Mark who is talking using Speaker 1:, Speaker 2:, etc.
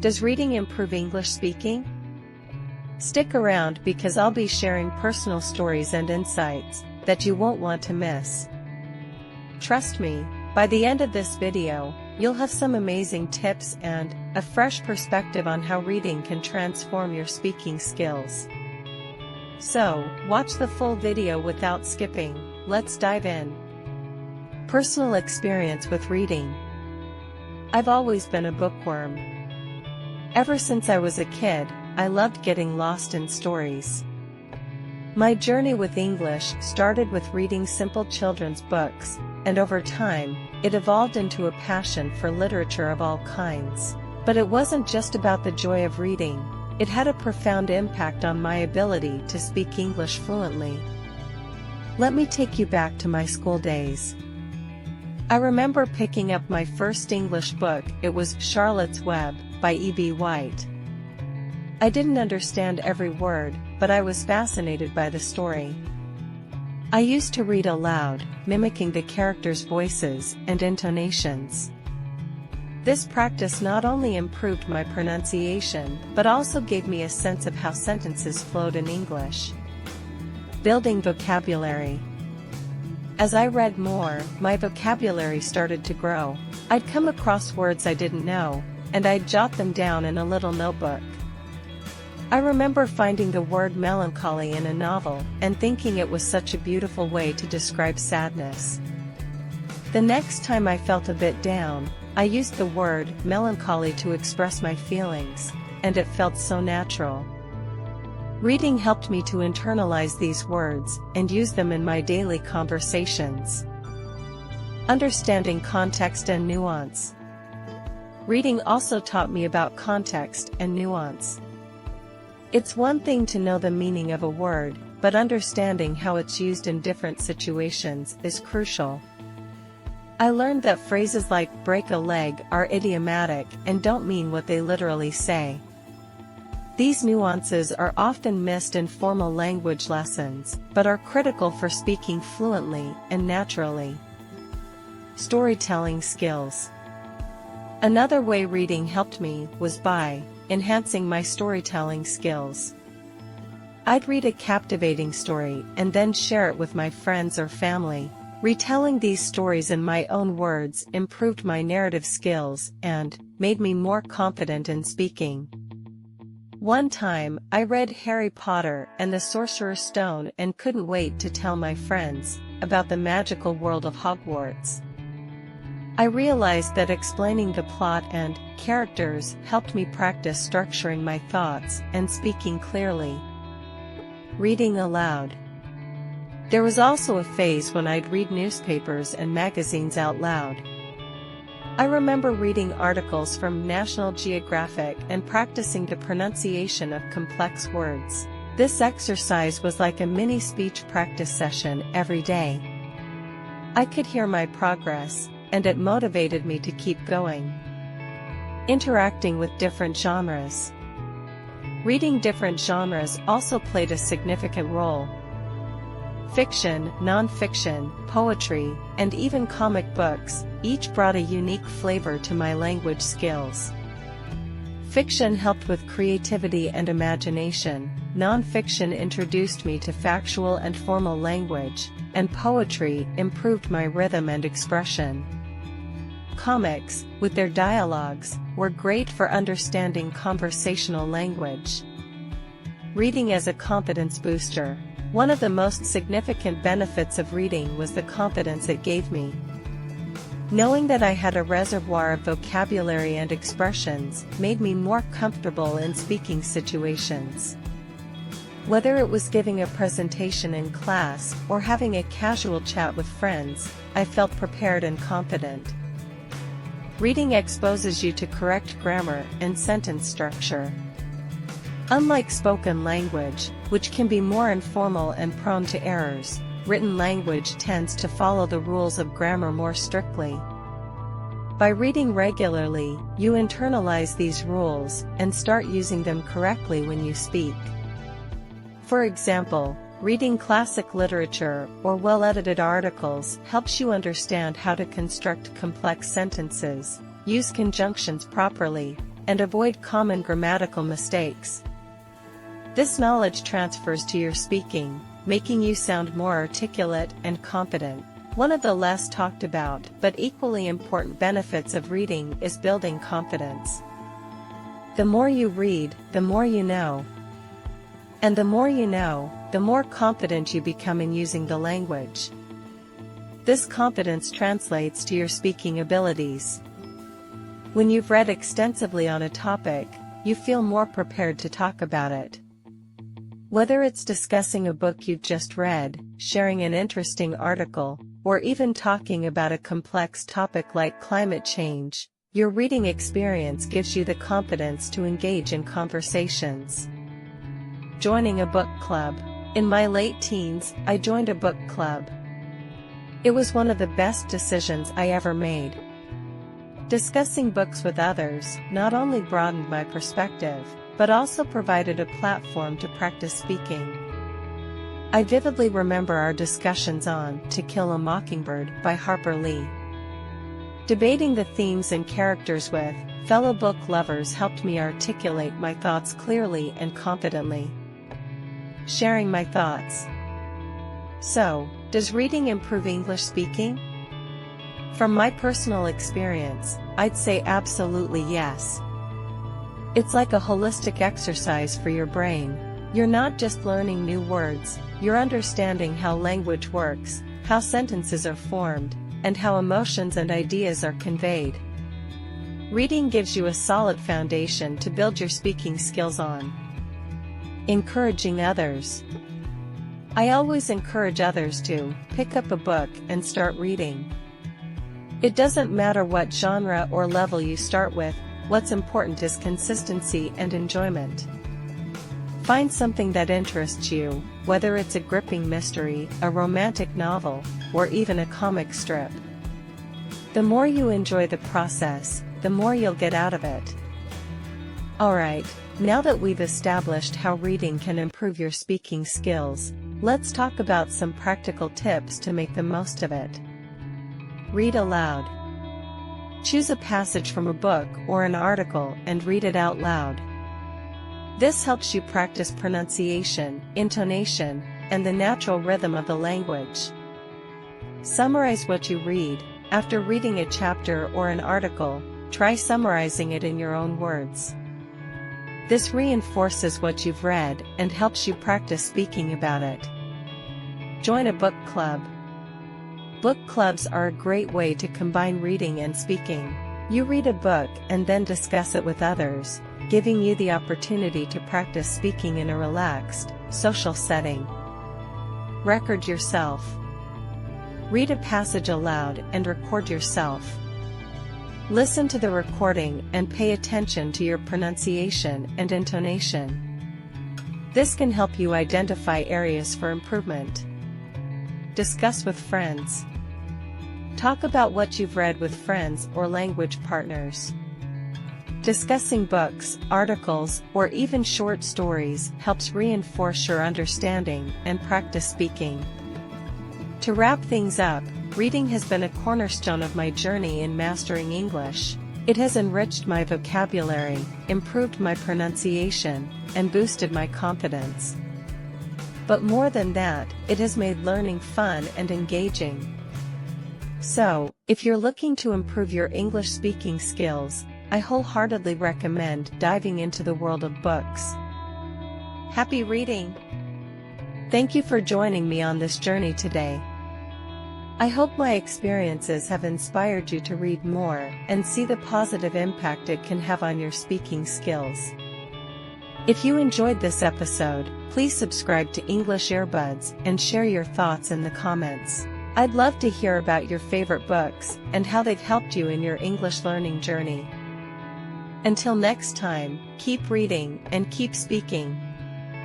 Speaker 1: Does reading improve English speaking? Stick around because I'll be sharing personal stories and insights that you won't want to miss. Trust me, by the end of this video, you'll have some amazing tips and a fresh perspective on how reading can transform your speaking skills. So, watch the full video without skipping. Let's dive in. Personal experience with reading. I've always been a bookworm. Ever since I was a kid, I loved getting lost in stories. My journey with English started with reading simple children's books, and over time, it evolved into a passion for literature of all kinds. But it wasn't just about the joy of reading, it had a profound impact on my ability to speak English fluently. Let me take you back to my school days. I remember picking up my first English book. It was Charlotte's Web by E.B. White. I didn't understand every word, but I was fascinated by the story. I used to read aloud, mimicking the characters' voices and intonations. This practice not only improved my pronunciation, but also gave me a sense of how sentences flowed in English. Building vocabulary. As I read more, my vocabulary started to grow. I'd come across words I didn't know, and I'd jot them down in a little notebook. I remember finding the word melancholy in a novel and thinking it was such a beautiful way to describe sadness. The next time I felt a bit down, I used the word melancholy to express my feelings, and it felt so natural. Reading helped me to internalize these words and use them in my daily conversations. Understanding context and nuance. Reading also taught me about context and nuance. It's one thing to know the meaning of a word, but understanding how it's used in different situations is crucial. I learned that phrases like break a leg are idiomatic and don't mean what they literally say. These nuances are often missed in formal language lessons, but are critical for speaking fluently and naturally. Storytelling skills. Another way reading helped me was by enhancing my storytelling skills. I'd read a captivating story and then share it with my friends or family. Retelling these stories in my own words improved my narrative skills and made me more confident in speaking. One time, I read Harry Potter and the Sorcerer's Stone and couldn't wait to tell my friends about the magical world of Hogwarts. I realized that explaining the plot and characters helped me practice structuring my thoughts and speaking clearly. Reading aloud. There was also a phase when I'd read newspapers and magazines out loud. I remember reading articles from National Geographic and practicing the pronunciation of complex words. This exercise was like a mini speech practice session every day. I could hear my progress, and it motivated me to keep going. Interacting with different genres. Reading different genres also played a significant role. Fiction, non-fiction, poetry, and even comic books, each brought a unique flavor to my language skills. Fiction helped with creativity and imagination, non-fiction introduced me to factual and formal language, and poetry improved my rhythm and expression. Comics, with their dialogues, were great for understanding conversational language. Reading as a confidence booster. One of the most significant benefits of reading was the confidence it gave me. Knowing that I had a reservoir of vocabulary and expressions made me more comfortable in speaking situations. Whether it was giving a presentation in class or having a casual chat with friends, I felt prepared and confident. Reading exposes you to correct grammar and sentence structure. Unlike spoken language, which can be more informal and prone to errors, written language tends to follow the rules of grammar more strictly. By reading regularly, you internalize these rules and start using them correctly when you speak. For example, reading classic literature or well-edited articles helps you understand how to construct complex sentences, use conjunctions properly, and avoid common grammatical mistakes. This knowledge transfers to your speaking, making you sound more articulate and confident. One of the less talked about but equally important benefits of reading is building confidence. The more you read, the more you know. And the more you know, the more confident you become in using the language. This confidence translates to your speaking abilities. When you've read extensively on a topic, you feel more prepared to talk about it. Whether it's discussing a book you've just read, sharing an interesting article, or even talking about a complex topic like climate change, your reading experience gives you the confidence to engage in conversations. Joining a book club. In my late teens, I joined a book club. It was one of the best decisions I ever made. Discussing books with others not only broadened my perspective, but also provided a platform to practice speaking. I vividly remember our discussions on To Kill a Mockingbird by Harper Lee. Debating the themes and characters with fellow book lovers helped me articulate my thoughts clearly and confidently. Sharing my thoughts. So, does reading improve English speaking? From my personal experience, I'd say absolutely yes. It's like a holistic exercise for your brain. You're not just learning new words, you're understanding how language works, how sentences are formed, and how emotions and ideas are conveyed. Reading gives you a solid foundation to build your speaking skills on. Encouraging others. I always encourage others to pick up a book and start reading. It doesn't matter what genre or level you start with, what's important is consistency and enjoyment. Find something that interests you, whether it's a gripping mystery, a romantic novel, or even a comic strip. The more you enjoy the process, the more you'll get out of it. Alright, now that we've established how reading can improve your speaking skills, let's talk about some practical tips to make the most of it. Read aloud. Choose a passage from a book or an article and read it out loud. This helps you practice pronunciation, intonation, and the natural rhythm of the language. Summarize what you read. After reading a chapter or an article, try summarizing it in your own words. This reinforces what you've read and helps you practice speaking about it. Join a book club. Book clubs are a great way to combine reading and speaking. You read a book and then discuss it with others, giving you the opportunity to practice speaking in a relaxed, social setting. Record yourself. Read a passage aloud and record yourself. Listen to the recording and pay attention to your pronunciation and intonation. This can help you identify areas for improvement. Discuss with friends. Talk about what you've read with friends or language partners. Discussing books, articles, or even short stories helps reinforce your understanding and practice speaking. To wrap things up, reading has been a cornerstone of my journey in mastering English. It has enriched my vocabulary, improved my pronunciation, and boosted my confidence. But more than that, it has made learning fun and engaging. So, if you're looking to improve your English speaking skills, I wholeheartedly recommend diving into the world of books. Happy reading! Thank you for joining me on this journey today. I hope my experiences have inspired you to read more and see the positive impact it can have on your speaking skills. If you enjoyed this episode, please subscribe to English Earbuds and share your thoughts in the comments. I'd love to hear about your favorite books and how they've helped you in your English learning journey. Until next time, keep reading and keep speaking.